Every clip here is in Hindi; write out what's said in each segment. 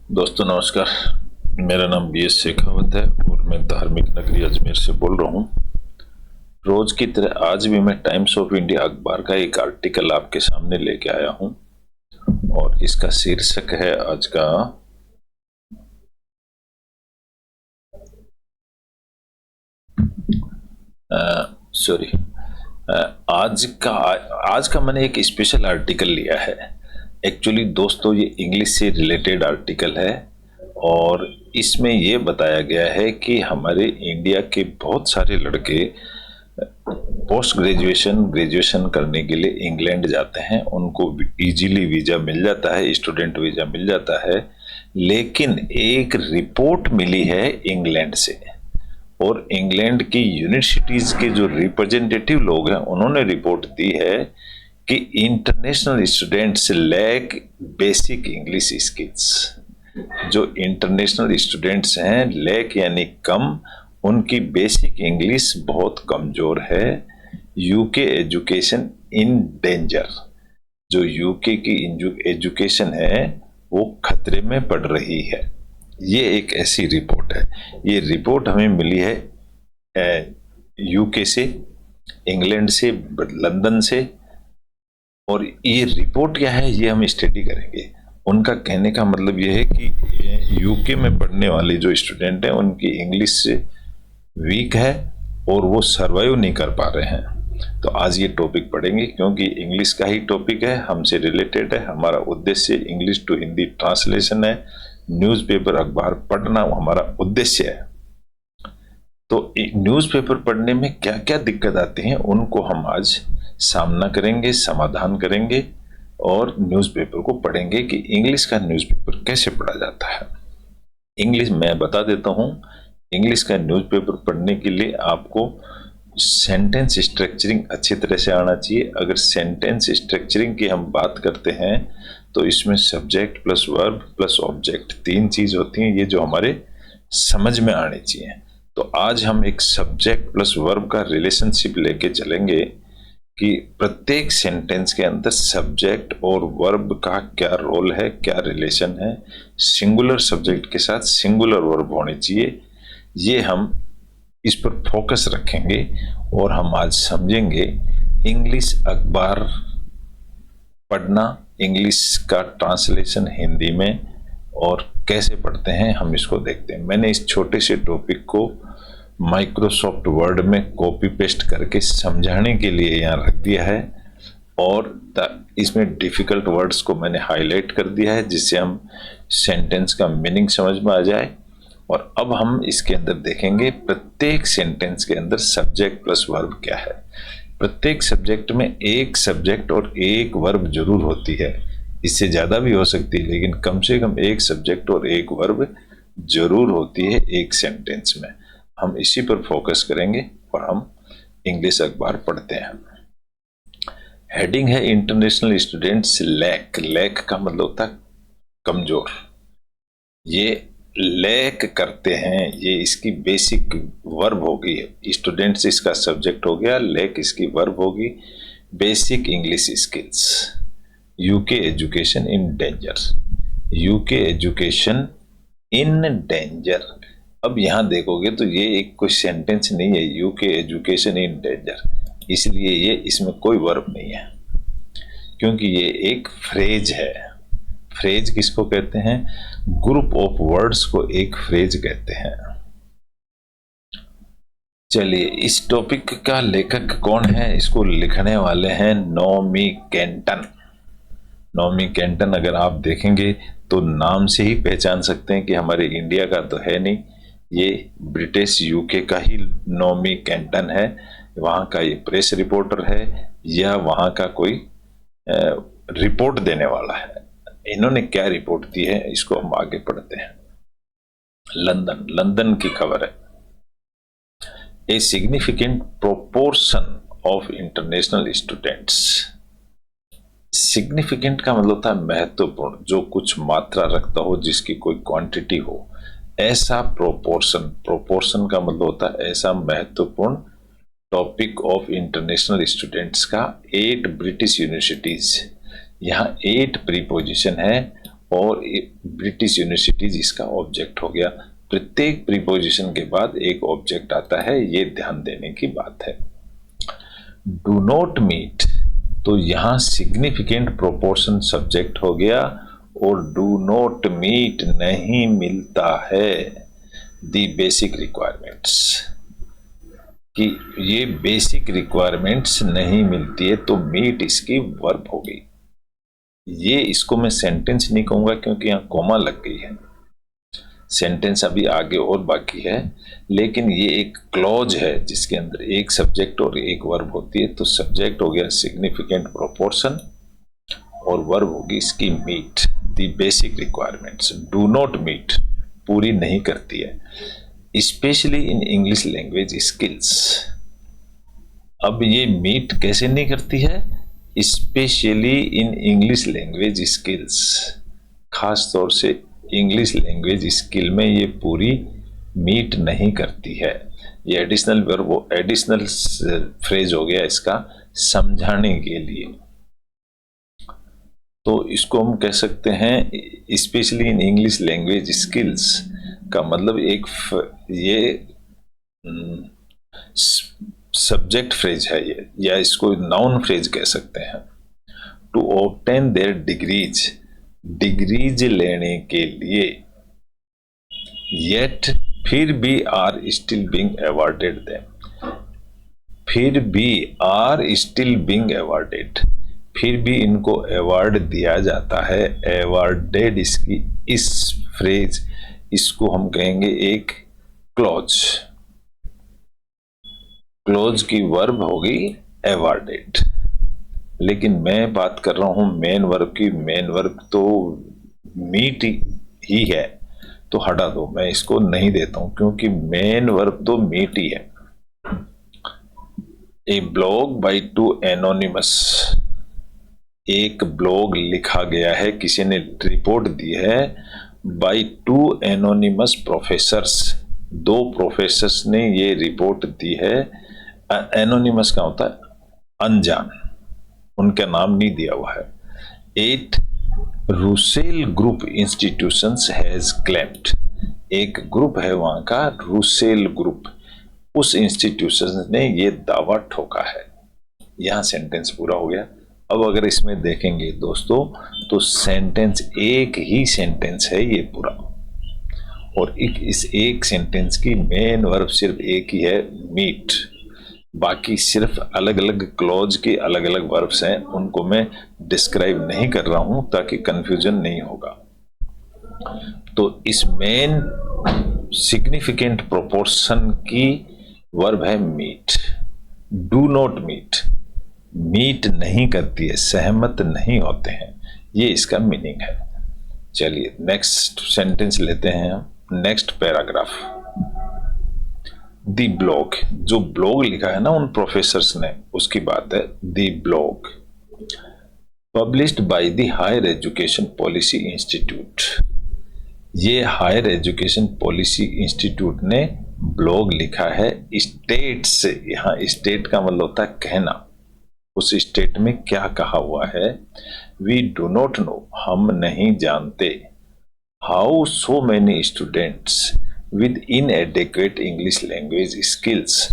दोस्तों नमस्कार। मेरा नाम BS शेखावत है और मैं धार्मिक नगरी अजमेर से बोल रहा हूँ। रोज की तरह आज भी मैं टाइम्स ऑफ इंडिया अखबार का एक आर्टिकल आपके सामने लेके आया हूँ और इसका शीर्षक है आज का सॉरी आज का मैंने एक स्पेशल आर्टिकल लिया है। एक्चुअली दोस्तों ये इंग्लिश से रिलेटेड आर्टिकल है और इसमें ये बताया गया है कि हमारे इंडिया के बहुत सारे लड़के पोस्ट ग्रेजुएशन करने के लिए इंग्लैंड जाते हैं। उनको इजीली वीज़ा मिल जाता है, स्टूडेंट वीज़ा मिल जाता है। लेकिन एक रिपोर्ट मिली है इंग्लैंड से और इंग्लैंड की यूनिवर्सिटीज के जो रिप्रेजेंटेटिव लोग हैं उन्होंने रिपोर्ट दी है कि international students lack basic English skills. जो इंटरनेशनल स्टूडेंट्स हैं लैक यानी कम, उनकी बेसिक इंग्लिश बहुत कमजोर है। UK education in danger. जो यूके की एजुकेशन है वो खतरे में पड़ रही है। ये एक ऐसी रिपोर्ट है। ये रिपोर्ट हमें मिली है यूके से, इंग्लैंड से, लंदन से। और ये रिपोर्ट क्या है ये हम स्टडी करेंगे। उनका कहने का मतलब ये है कि यूके में पढ़ने वाले जो स्टूडेंट हैं उनकी इंग्लिश वीक है और वो सर्वाइव नहीं कर पा रहे हैं। तो आज ये टॉपिक पढ़ेंगे क्योंकि इंग्लिश का ही टॉपिक है, हमसे रिलेटेड है। हमारा उद्देश्य इंग्लिश टू हिंदी ट्रांसलेशन है, न्यूज़पेपर अखबार पढ़ना हमारा उद्देश्य है। तो न्यूज़पेपर पढ़ने में क्या क्या दिक्कत आती हैं उनको हम आज सामना करेंगे, समाधान करेंगे और न्यूज़पेपर को पढ़ेंगे कि इंग्लिश का न्यूज़पेपर कैसे पढ़ा जाता है। इंग्लिश मैं बता देता हूँ। इंग्लिश का न्यूज़पेपर पढ़ने के लिए आपको सेंटेंस स्ट्रक्चरिंग अच्छी तरह से आना चाहिए। अगर सेंटेंस स्ट्रक्चरिंग की हम बात करते हैं तो इसमें subject plus verb plus object तीन चीज होती हैं, ये जो हमारे समझ में आनी चाहिए। तो आज हम एक सब्जेक्ट प्लस वर्ब का रिलेशनशिप लेके चलेंगे कि प्रत्येक सेंटेंस के अंदर सब्जेक्ट और वर्ब का क्या रोल है, क्या रिलेशन है। सिंगुलर सब्जेक्ट के साथ सिंगुलर वर्ब होनी चाहिए। ये हम इस पर फोकस रखेंगे और हम आज समझेंगे इंग्लिश अखबार पढ़ना, इंग्लिश का ट्रांसलेशन हिंदी में और कैसे पढ़ते हैं हम इसको देखते हैं। मैंने इस छोटे से टॉपिक को माइक्रोसॉफ्ट वर्ड में कॉपी पेस्ट करके समझाने के लिए यहाँ रख दिया है और इसमें डिफिकल्ट वर्ड्स को मैंने हाईलाइट कर दिया है जिससे हम सेंटेंस का मीनिंग समझ में आ जाए। और अब हम इसके अंदर देखेंगे प्रत्येक सेंटेंस के अंदर सब्जेक्ट प्लस वर्ब क्या है। प्रत्येक सब्जेक्ट में एक सब्जेक्ट और एक वर्ब जरूर होती है, इससे ज्यादा भी हो सकती है लेकिन कम से कम एक सब्जेक्ट और एक वर्ब जरूर होती है एक सेंटेंस में। हम इसी पर फोकस करेंगे और हम इंग्लिश अखबार पढ़ते हैं। हेडिंग है इंटरनेशनल स्टूडेंट्स लैक। लैक का मतलब होता है कमजोर। ये लैक करते हैं, ये इसकी बेसिक वर्ब होगी। स्टूडेंट्स इसका सब्जेक्ट हो गया, लैक इसकी वर्ब होगी। Basic English skills, UK education in danger. UK education in danger. अब यहां देखोगे तो ये एक कोई सेंटेंस नहीं है, यूके एजुकेशन इन डेंजर, इसलिए ये इसमें कोई वर्ब नहीं है क्योंकि ये एक फ्रेज है। फ्रेज किसको कहते हैं? ग्रुप ऑफ वर्ड्स को एक फ्रेज कहते हैं। चलिए, इस टॉपिक का लेखक कौन है? इसको लिखने वाले हैं नोमी केंटन। नोमी केंटन अगर आप देखेंगे तो नाम से ही पहचान सकते हैं कि हमारे इंडिया का तो है नहीं, ये ब्रिटिश यूके का ही नोमी केंटन है। वहाँ का ये प्रेस रिपोर्टर है या वहाँ का कोई रिपोर्ट देने वाला है। इन्होंने क्या रिपोर्ट दी है इसको हम आगे पढ़ते हैं। लंदन की खबर है। A significant proportion of international students. Significant का मतलब होता है महत्वपूर्ण, जो कुछ मात्रा रखता हो, जिसकी कोई क्वांटिटी हो। ऐसा प्रोपोर्शन, प्रोपोर्शन का मतलब होता है ऐसा महत्वपूर्ण टॉपिक ऑफ इंटरनेशनल स्टूडेंट्स का 8 ब्रिटिश यूनिवर्सिटीज। यहाँ 8 प्रीपोजिशन है और ब्रिटिश यूनिवर्सिटीज इसका ऑब्जेक्ट हो गया। प्रत्येक प्रीपोजिशन के बाद एक ऑब्जेक्ट आता है, ये ध्यान देने की बात है। डू नॉट मीट, तो यहां सिग्निफिकेंट प्रोपोर्शन सब्जेक्ट हो गया, और डू नॉट मीट नहीं मिलता है दी बेसिक रिक्वायरमेंट्स, कि ये बेसिक रिक्वायरमेंट्स नहीं मिलती है, तो मीट इसकी वर्ब हो गई। ये इसको मैं सेंटेंस नहीं कहूंगा क्योंकि यहां कोमा लग गई है, सेंटेंस अभी आगे और बाकी है, लेकिन ये एक क्लॉज है जिसके अंदर एक सब्जेक्ट और एक वर्ब होती है। तो सब्जेक्ट हो गया सिग्निफिकेंट प्रोपोर्शन और वर्ब होगी इसकी meet the basic requirements. Do not meet पूरी नहीं करती है, specially in English language skills. अब ये मीट कैसे नहीं करती है? Specially in English language skills, खास तौर से इंग्लिश लैंग्वेज स्किल में ये पूरी मीट नहीं करती है। ये एडिशनल वर्ब, एडिशनल फ्रेज हो गया इसका समझाने के लिए। तो इसको हम कह सकते हैं specially in English language skills का मतलब एक ये सब्जेक्ट फ्रेज है ये, या इसको नाउन फ्रेज कह सकते हैं। To obtain their degrees, degrees लेने के लिए, येट फिर भी are still being awarded them, फिर भी आर स्टिल बीइंग अवॉर्डेड, फिर भी इनको अवार्ड दिया जाता है। अवॉर्डेड इसकी इस फ्रेज, इसको हम कहेंगे एक क्लॉज। क्लॉज की वर्ब होगी अवॉर्डेड, लेकिन मैं बात कर रहा हूं मेन वर्ब की। मेन वर्ब तो मीट ही है, तो हटा दो, मैं इसको नहीं देता हूं क्योंकि मेन वर्ब तो मीट ही है। ए ब्लॉग बाय टू एनोनिमस, एक ब्लॉग लिखा गया है, किसी ने रिपोर्ट दी है, बाय टू एनोनिमस प्रोफेसर्स, दो प्रोफेसर्स ने ये रिपोर्ट दी है। एनोनिमस का होता है अनजान, उनका नाम नहीं दिया हुआ है। 8 Russell group institutions has claimed, एक ग्रुप है वहां का रूसेल ग्रुप, उस इंस्टीट्यूशन ने ये दावा ठोका है। यहां सेंटेंस पूरा हो गया। अब अगर इसमें देखेंगे दोस्तों तो सेंटेंस एक ही सेंटेंस है ये पूरा, और इस एक सेंटेंस की मेन वर्ब सिर्फ एक ही है, मीट। बाकी सिर्फ अलग अलग क्लॉज के अलग अलग वर्ब्स हैं, उनको मैं डिस्क्राइब नहीं कर रहा हूं ताकि कंफ्यूजन नहीं होगा। तो इस मेन सिग्निफिकेंट प्रोपोर्शन की वर्ब है meet. Do not meet, meet नहीं करती है, सहमत नहीं होते हैं, ये इसका मीनिंग है। चलिए नेक्स्ट सेंटेंस लेते हैं हम, नेक्स्ट पैराग्राफ। दी ब्लॉग, जो ब्लॉग लिखा है ना उन प्रोफेसर्स ने, उसकी बात है। The blog published by the higher education policy institute, ये हायर एजुकेशन पॉलिसी इंस्टीट्यूट ने ब्लॉग लिखा है। स्टेट से, यहां स्टेट का मतलब होता है कहना, उस स्टेट में क्या कहा हुआ है। वी डू नॉट नो, हम नहीं जानते। How so many students with inadequate English language skills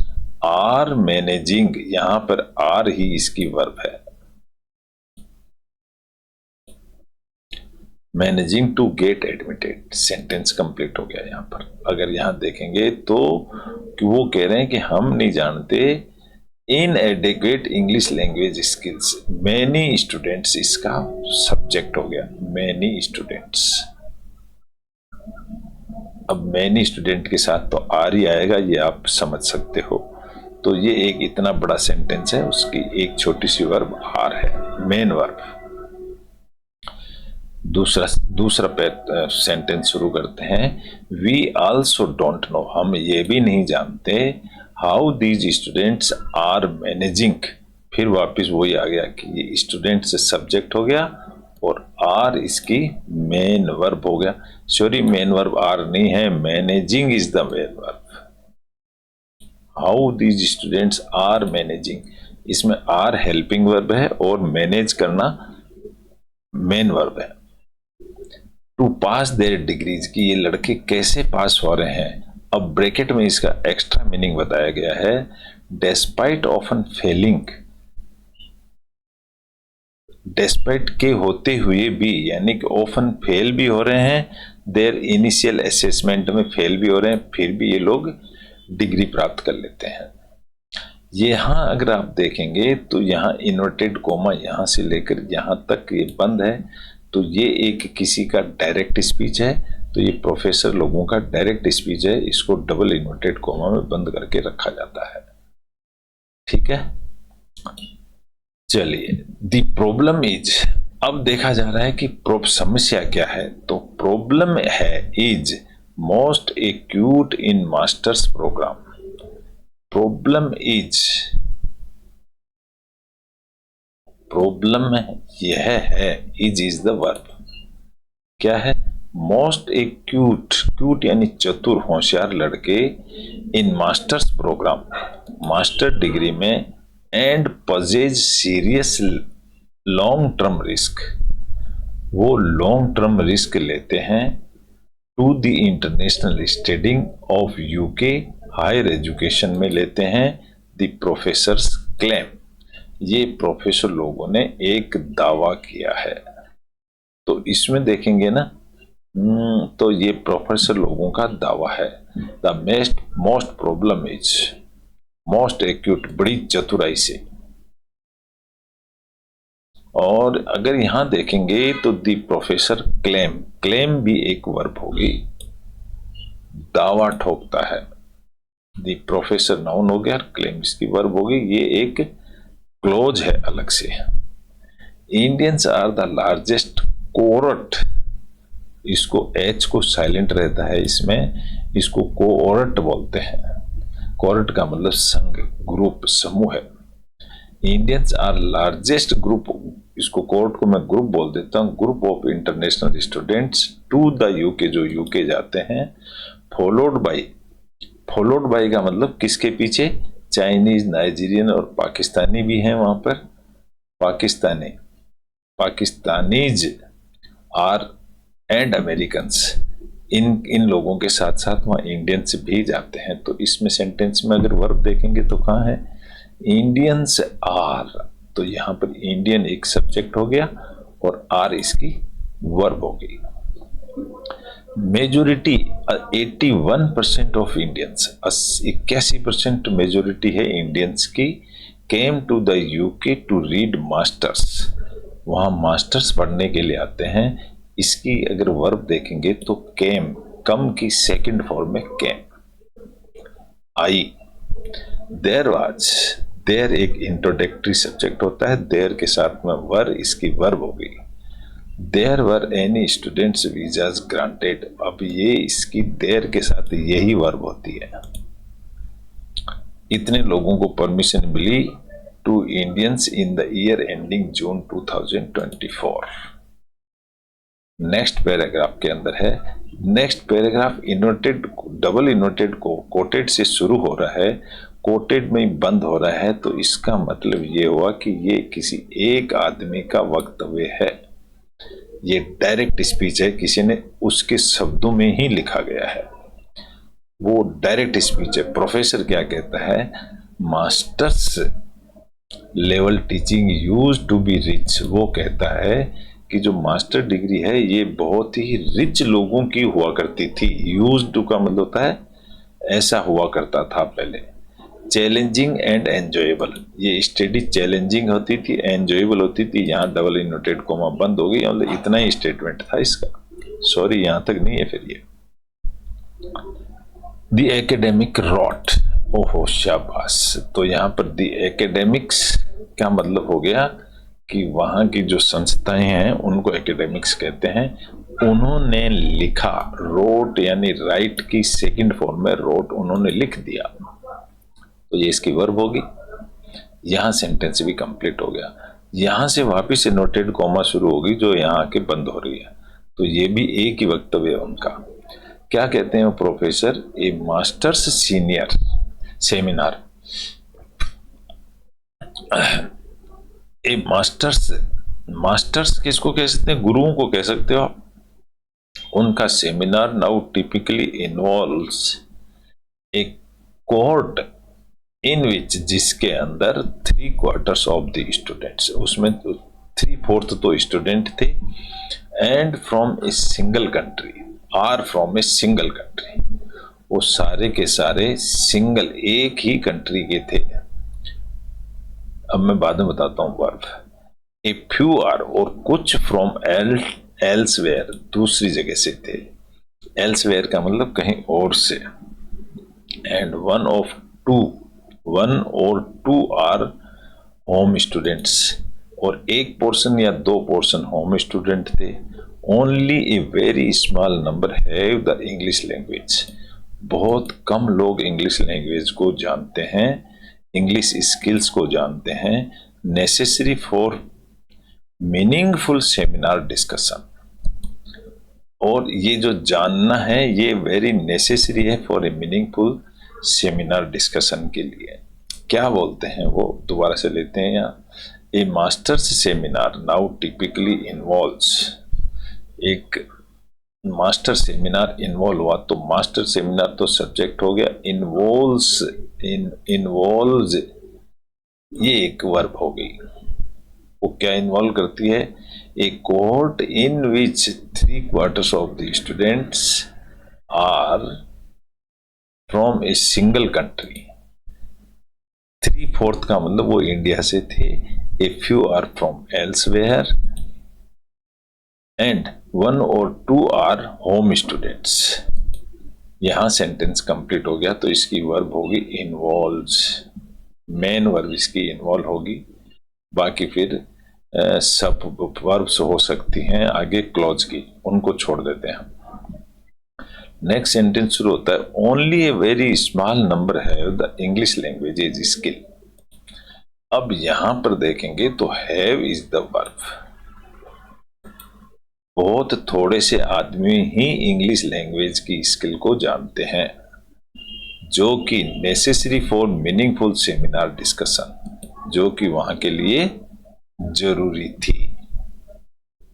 are managing, यहां पर आर ही इसकी वर्ब है, managing to get admitted. Sentence complete हो गया यहां पर। अगर यहां देखेंगे तो वो कह रहे हैं कि हम नहीं जानते inadequate English language skills, many students इसका सब्जेक्ट हो गया, मैनी स्टूडेंट्स। अब मैनी स्टूडेंट के साथ तो आर ही आएगा, ये आप समझ सकते हो। तो ये एक इतना बड़ा सेंटेंस है, उसकी एक छोटी सी वर्ब आर है, मेन वर्ब। दूसरा सेंटेंस शुरू करते हैं। वी आल्सो डोंट नो, हम ये भी नहीं जानते, how these students are managing, फिर वापस वही आ गया कि ये स्टूडेंट से सब्जेक्ट हो गया और आर इसकी मेन वर्ब हो गया। सॉरी, मेन वर्ब आर नहीं है, managing is the main verb. How these students are managing, इसमें आर हेल्पिंग वर्ब है और मैनेज करना मेन वर्ब है। टू पास देयर डिग्रीज, कि ये लड़के कैसे पास हो रहे हैं। अब ब्रैकेट में इसका एक्स्ट्रा मीनिंग बताया गया है, डेस्पाइट ऑफन फेलिंग, डेस्पाइट के होते हुए भी, यानी कि ऑफन फेल भी हो रहे हैं, देयर इनिशियल असेसमेंट में फेल भी हो रहे हैं, फिर भी ये लोग डिग्री प्राप्त कर लेते हैं। यहाँ अगर आप देखेंगे तो यहाँ इन्वर्टेड कोमा यहाँ से लेकर यहाँ तक ये बंद है, तो ये एक किसी का डायरेक्ट स्पीच है, तो ये प्रोफेसर लोगों का डायरेक्ट स्पीच है, इसको डबल इन्वर्टेड कोमा में बंद करके रखा जाता है। ठीक है, चलिए, द प्रॉब्लम इज, अब देखा जा रहा है कि समस्या क्या है। तो प्रॉब्लम है is most acute in masters programme. Problem यह है, इज द वर्ब, क्या है, मोस्ट एक्यूट, क्यूट यानी चतुर होशियार लड़के, in masters program, master degree में, and poses serious long term risk, वो लॉन्ग टर्म रिस्क लेते हैं, to the international studying of UK, higher education में लेते हैं, द प्रोफेसर्स क्लेम, ये प्रोफेसर लोगों ने एक दावा किया है। तो इसमें देखेंगे ना, तो ये प्रोफेसर लोगों का दावा है, the most problem is, most acute, बड़ी चतुराई से। और अगर यहां देखेंगे तो दी प्रोफेसर क्लेम, क्लेम भी एक वर्ब होगी, दावा ठोकता है, दी प्रोफेसर नाउन हो गया, क्लेम इसकी वर्ब होगी, ये एक क्लोज है अलग से। इंडियंस आर द लार्जेस्ट कोरट, इसको एच को साइलेंट रहता है इसमें, इसको कोरट बोलते हैं। कोरट का मतलब संघ, ग्रुप, समूह है। इंडियंस आर लार्जेस्ट ग्रुप, इसको कोर्ट को मैं ग्रुप बोल देता हूँ, group of international students to the UK, जो यूके जाते हैं, फॉलोड बाई का मतलब किसके पीछे, चाइनीज, नाइजीरियन और पाकिस्तानी भी हैं वहां पर, पाकिस्तानीज आर एंड अमेरिकन्स, इन लोगों के साथ साथ वहां इंडियंस भी जाते हैं। तो इसमें सेंटेंस में अगर वर्ब देखेंगे तो कहाँ है, इंडियंस आर, तो यहां पर इंडियन एक सब्जेक्ट हो गया और आर इसकी वर्ब हो गई। मेजोरिटी 81% ऑफ इंडियंस, 81% मेजोरिटी है इंडियंस की, came to the UK to read masters, वहां मास्टर्स पढ़ने के लिए आते हैं। इसकी अगर वर्ब देखेंगे तो केम, कम की सेकंड फॉर्म में केम, आई। देयर एक इंट्रोडक्टरी सब्जेक्ट होता है, देयर के साथ में वर, इसकी वर्ब हो गई। There were any students visas granted, अब ये इसकी देयर के साथ यही वर्ब होती है, इतने लोगों को परमिशन मिली to Indians in the year ending June 2024। Next paragraph के अंदर है, next paragraph inverted, double inverted को कोटेड से शुरू हो रहा है, कोटेड में बंद हो रहा है, तो इसका मतलब ये हुआ कि ये किसी एक आदमी का वक्तव्य है, ये डायरेक्ट स्पीच है, किसी ने उसके शब्दों में ही लिखा गया है, वो डायरेक्ट स्पीच है। प्रोफेसर क्या कहता है, masters level teaching use to be rich, वो कहता है कि जो मास्टर डिग्री है ये बहुत ही रिच लोगों की हुआ करती थी। यूज टू का मतलब होता है ऐसा हुआ करता था पहले। चैलेंजिंग एंड एंजॉयबल, ये स्टडी चैलेंजिंग होती थी, एंजॉयबल होती थी, यहाँ डबल इन्वर्टेड कोमा बंद हो गई, मतलब इतना ही स्टेटमेंट था इसका, सॉरी यहाँ तक नहीं है। फिर ये द एकेडमिक रॉट, ओहो शाबाश, तो यहाँ पर द एकेडमिक्स क्या मतलब हो गया कि वहाँ की जो संस्थाएं हैं उनको एकेडमिक्स कहते हैं। उन्होंने लिखा, रोट यानी राइट की सेकंड फॉर्म में रोट, उन्होंने लिख दिया, तो ये इसकी वर्ब होगी। यहां सेंटेंस भी कंप्लीट हो गया, यहां से वापिस इन्वर्टेड कॉमा शुरू होगी जो यहां आके बंद हो रही है, तो ये भी एक ही वक्तव्य है उनका। क्या कहते हैं वो प्रोफेसर, ए मास्टर्स सीनियर सेमिनार, ए मास्टर्स, मास्टर्स किसको कह सकते हैं, गुरुओं को कह सकते हो आप, उनका seminar now typically involves A cohort in विच, जिसके अंदर 3/4 ऑफ द स्टूडेंट्स, उसमें 3/4 तो स्टूडेंट थे, and from a single country, are from a single country, वो सारे के सारे सिंगल एक ही कंट्री के थे। अब मैं बाद में बताता हूं वर्ब। ए फ्यू आर, और कुछ फ्रॉम एल्सवेयर, दूसरी जगह से थे। एल्सवेयर का मतलब कहीं और से। एंड वन और टू आर होम स्टूडेंट्स, और एक पोर्शन या 2 पोर्शन होम स्टूडेंट थे। Only a very small number have the English language, बहुत कम लोग इंग्लिश लैंग्वेज को जानते हैं, इंग्लिश स्किल्स को जानते हैं, necessary for meaningful seminar discussion. और ये जो जानना है ये वेरी नेसेसरी है for a meaningful seminar discussion के लिए। क्या बोलते हैं वो, दोबारा से लेते हैं यहाँ। ए masters seminar now typically involves, एक मास्टर सेमिनार इन्वॉल्व हुआ, तो मास्टर सेमिनार तो सब्जेक्ट हो गया, इन्वॉल्व्स ये एक वर्ब हो गई। वो क्या इन्वॉल्व करती है, a cohort in which 3/4 of the students are from a single country. 3/4 का मतलब वो इंडिया से थे। A few are from elsewhere and 1 और 2 आर होम स्टूडेंट्स। यहां सेंटेंस कंप्लीट हो गया, तो इसकी वर्ब होगी इन्वॉल्व्स, मेन वर्ब इसकी इन्वॉल्व होगी। बाकी फिर सब वर्ब्स हो सकती हैं आगे क्लॉज की, उनको छोड़ देते हैं हम। नेक्स्ट सेंटेंस शुरू होता है, only a very small number have the English language is skill. अब यहां पर देखेंगे तो हैव इज द वर्ब, बहुत थोड़े से आदमी ही इंग्लिश लैंग्वेज की स्किल को जानते हैं, जो कि necessary for meaningful seminar discussion, जो कि वहां के लिए जरूरी थी।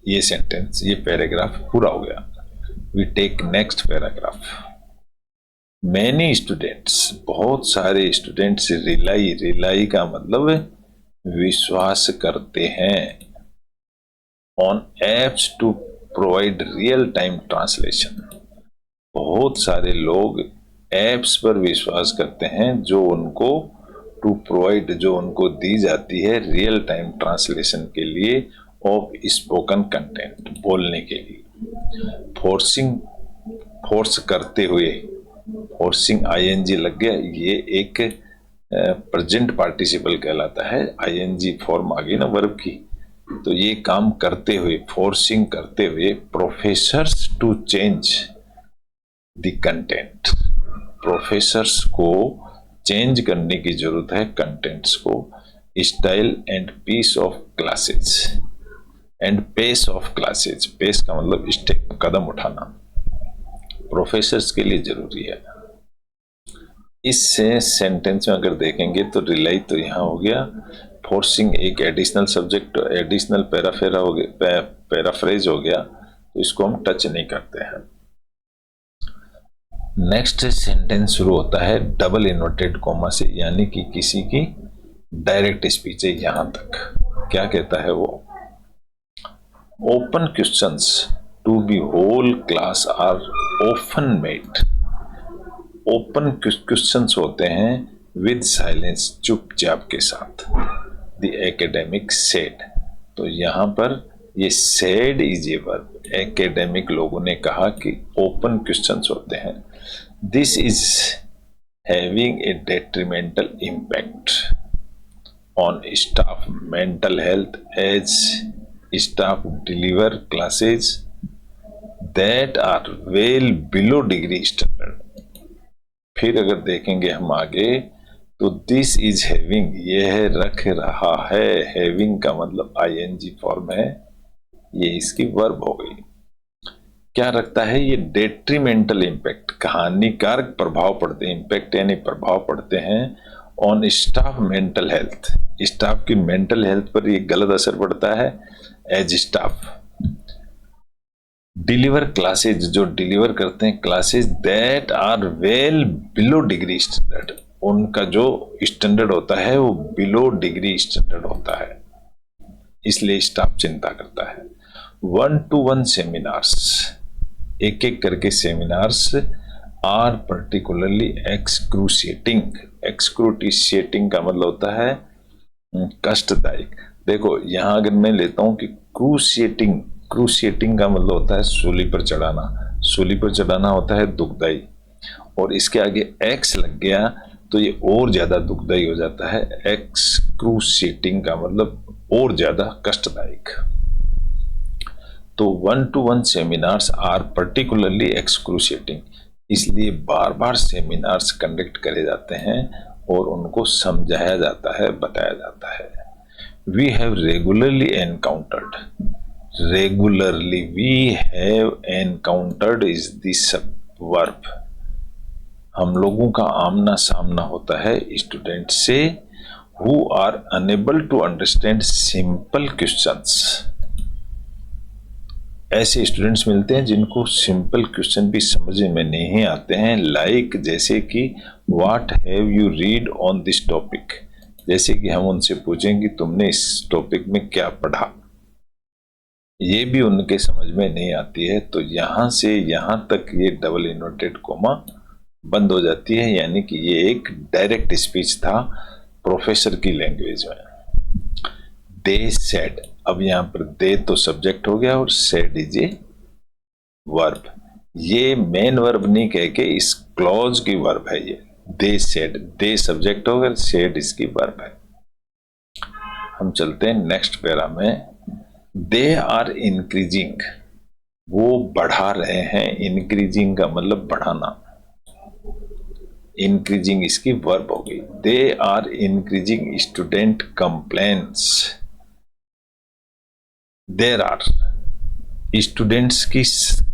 ये सेंटेंस, ये पैराग्राफ पूरा हो गया। We take next paragraph. Many students, बहुत सारे स्टूडेंट्स रिलाई का मतलब विश्वास करते हैं, on apps to provide real time translation. बहुत सारे लोग एप्स पर विश्वास करते हैं जो उनको टू प्रोवाइड, जो उनको दी जाती है रियल टाइम ट्रांसलेशन के लिए ऑफ स्पोकन कंटेंट, बोलने के लिए। फोर्स करते हुए, फोर्सिंग आईएनजी लग गया, ये एक प्रेजेंट पार्टिसिपल कहलाता है। आईएनजी फॉर्म आ गई ना वर्ब की, तो ये काम करते हुए, फोर्सिंग करते हुए, professors to change the content, professors को चेंज करने की जरूरत है कंटेंट्स को, style and piece of classes and pace of classes. Pace का मतलब स्टेप, कदम उठाना, प्रोफेसर्स के लिए जरूरी है। इस सेंटेंस में अगर देखेंगे तो रिलाई तो यहाँ हो गया, फोर्सिंग एक एडिशनल सब्जेक्ट, एडिशनल पैराफेरा हो गया, पैराफ्रेज हो गया, तो इसको हम टच नहीं करते हैं। नेक्स्ट सेंटेंस शुरू होता है डबल इन्वर्टेड कोमा से, यानी कि किसी की डायरेक्ट स्पीच है। यहां तक क्या कहता है वो, open questions to be whole class are often made. Open questions होते हैं विद साइलेंस, चुपचाप के साथ। द एकेडमिक सेड, तो यहां पर ये said is a verb. Academic लोगों ने कहा कि ओपन क्वेश्चंस होते हैं। This is having a detrimental impact on staff mental health as staff deliver classes that are well below degree standard. फिर अगर देखेंगे हम आगे तो दिस इज हैविंग, यह है रख रहा है, हैविंग का मतलब आईएनजी फॉर्म है, ये इसकी वर्ब हो गई। क्या रखता है ये, डेट्रीमेंटल इम्पैक्ट, हानिकारक प्रभाव पड़ते हैं, इम्पैक्ट यानी प्रभाव पड़ते हैं on staff mental health, staff की मेंटल हेल्थ पर ये गलत असर पड़ता है एज स्टाफ डिलीवर क्लासेज, जो डिलीवर करते हैं classes that are well below degree standard, उनका जो स्टैंडर्ड होता है वो बिलो डिग्री स्टैंडर्ड होता है, इसलिए स्टाफ चिंता करता है। 1-to-1 सेमिनार्स, एक एक करके seminars are particularly excruciating. Excruciating का मतलब होता है कष्टदायक। देखो यहां अगर मैं लेता हूं कि क्रूशिएटिंग, क्रूशिएटिंग का मतलब होता है सूली पर चढ़ाना, सूली पर चढ़ाना होता है दुखदाई, और इसके आगे एक्स लग गया तो ये और ज्यादा दुखदाई हो जाता है। एक्सक्रूशिएटिंग का मतलब और ज्यादा कष्टदायक। तो 1-to-1 seminars are particularly excruciating, इसलिए बार बार सेमिनार्स कंडक्ट करे जाते हैं और उनको समझाया जाता है, बताया जाता है। We have regularly encountered, regularly we have encountered is this verb, हम लोगों का आमना सामना होता है स्टूडेंट से who are unable to understand simple questions. ऐसे स्टूडेंट्स मिलते हैं जिनको सिंपल क्वेश्चन भी समझ में नहीं आते हैं, लाइक जैसे कि what have you read on this topic, जैसे कि हम उनसे पूछें कि तुमने इस टॉपिक में क्या पढ़ा, ये भी उनके समझ में नहीं आती है। तो यहां से यहां तक ये डबल इन्वर्टेड कोमा बंद हो जाती है, यानी कि ये एक डायरेक्ट स्पीच था प्रोफेसर की लैंग्वेज में। दे सेड, अब यहां पर दे तो सब्जेक्ट हो गया और सेड इज ए वर्ब, ये मेन वर्ब नहीं कह के इस क्लॉज की वर्ब है ये। दे सेड, दे सब्जेक्ट हो गया, सेड इसकी वर्ब है। हम चलते हैं नेक्स्ट पैरा में। दे आर इंक्रीजिंग, वो बढ़ा रहे हैं, इंक्रीजिंग का मतलब बढ़ाना, इंक्रीजिंग इसकी वर्ब हो गई। They are increasing student complaints, there are students की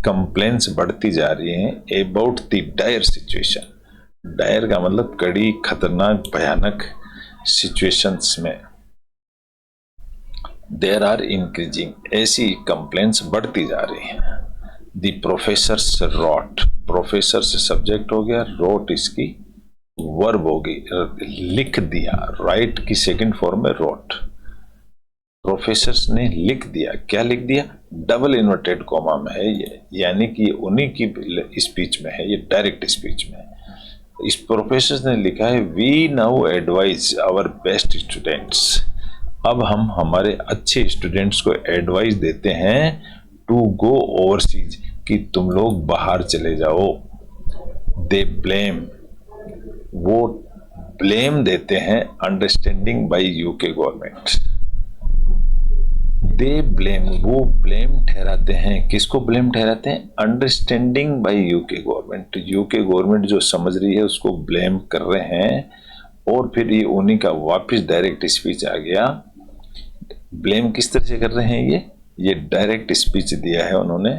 कंप्लेंट्स बढ़ती जा रही हैं about the dire situation. Dire का मतलब कड़ी, खतरनाक, भयानक सिचुएशंस में देर आर इंक्रीजिंग, ऐसी कंप्लेंट्स बढ़ती जा रही हैं। द प्रोफेसर्स रॉट, प्रोफेसर से सब्जेक्ट हो गया, रॉट इसकी वर्ब हो गई, लिख दिया, राइट की सेकंड फॉर्म में रॉट। प्रोफेसर्स ने लिख दिया, क्या लिख दिया, डबल इन्वर्टेड कॉमा में है ये, यानी कि उन्हीं की स्पीच में है, ये डायरेक्ट स्पीच में है। इस प्रोफेसर ने लिखा है we now advise our best students, अब हम हमारे अच्छे स्टूडेंट्स को एडवाइस देते हैं टू गो ओवरसीज, कि तुम लोग बाहर चले जाओ। दे ब्लेम, वो ब्लेम देते हैं understanding by UK government. They blame, वो ब्लेम ठहराते हैं, किसको ब्लेम ठहराते हैं, understanding by UK government, UK government जो समझ रही है उसको ब्लेम कर रहे हैं। और फिर ये उन्हीं का वापस डायरेक्ट स्पीच आ गया। ब्लेम किस तरह से कर रहे हैं, ये डायरेक्ट स्पीच दिया है उन्होंने,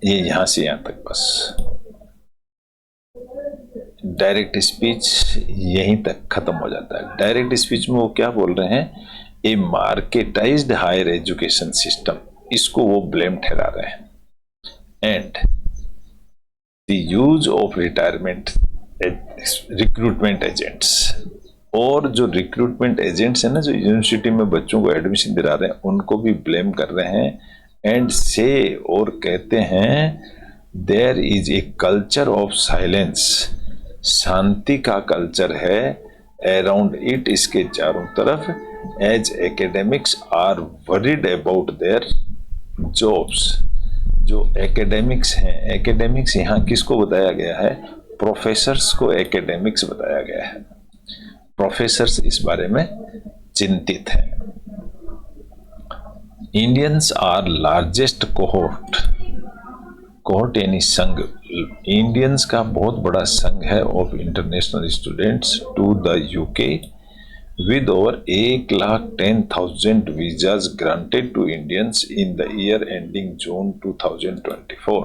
ये यहां से यहां तक, बस डायरेक्ट स्पीच यहीं तक खत्म हो जाता है। डायरेक्ट स्पीच में वो क्या बोल रहे हैं, ए मार्केटाइज्ड हायर एजुकेशन सिस्टम, इसको वो ब्लेम ठहरा रहे हैं। And the use of retirement recruitment agents, और जो रिक्रूटमेंट एजेंट्स हैं ना, जो यूनिवर्सिटी में बच्चों को एडमिशन दिला रहे हैं, उनको भी ब्लेम कर रहे हैं। एंड से, और कहते हैं there is a culture of silence, शांति का कल्चर है अराउंड इट, इसके चारों तरफ। As academics are worried about their jobs, जो एकेडमिक्स हैं, एकेडमिक्स यहाँ किसको बताया गया है, प्रोफेसर्स को एकेडमिक्स बताया गया है। प्रोफेसर्स इस बारे में चिंतित हैं। Indians are largest cohort, cohort यानी संघ, इंडियंस का बहुत बड़ा संघ है of international students to the UK, with over 1,10,000 visas granted to Indians in the year ending June 2024.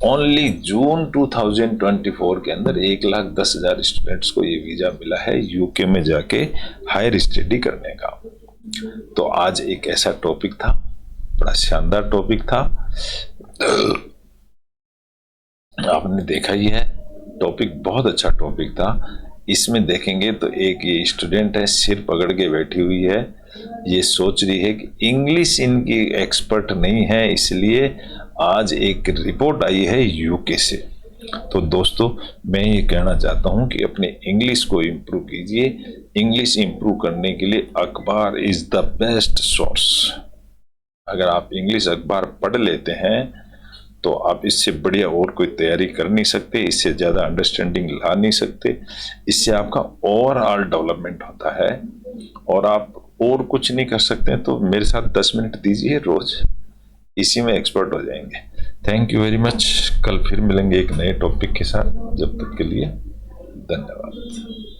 Only जून 2024 के अंदर 1,10,000 स्टूडेंट्स को ये वीजा मिला है यूके में जाके हायर स्टडी करने का। तो आज एक ऐसा टॉपिक था बड़ा शानदार टॉपिक था, आपने देखा ही है। टॉपिक बहुत अच्छा टॉपिक था। इसमें देखेंगे तो एक ये स्टूडेंट है, सिर पकड़ के बैठी हुई है, ये सोच रही है कि इंग्लिश इनकी एक्सपर्ट नहीं है, इसलिए आज एक रिपोर्ट आई है यूके से। तो दोस्तों, मैं ये कहना चाहता हूँ कि अपने इंग्लिश को इम्प्रूव कीजिए। इंग्लिश इम्प्रूव करने के लिए अखबार इज द बेस्ट सोर्स। अगर आप इंग्लिश अखबार पढ़ लेते हैं तो आप इससे बढ़िया और कोई तैयारी कर नहीं सकते, इससे ज़्यादा अंडरस्टैंडिंग ला नहीं सकते। इससे आपका ओवरऑल डेवलपमेंट होता है और आप और कुछ नहीं कर सकते। तो मेरे साथ 10 मिनट दीजिए रोज, इसी में एक्सपर्ट हो जाएंगे। Thank you very much. कल फिर मिलेंगे एक नए टॉपिक के साथ। जब तक के लिए धन्यवाद।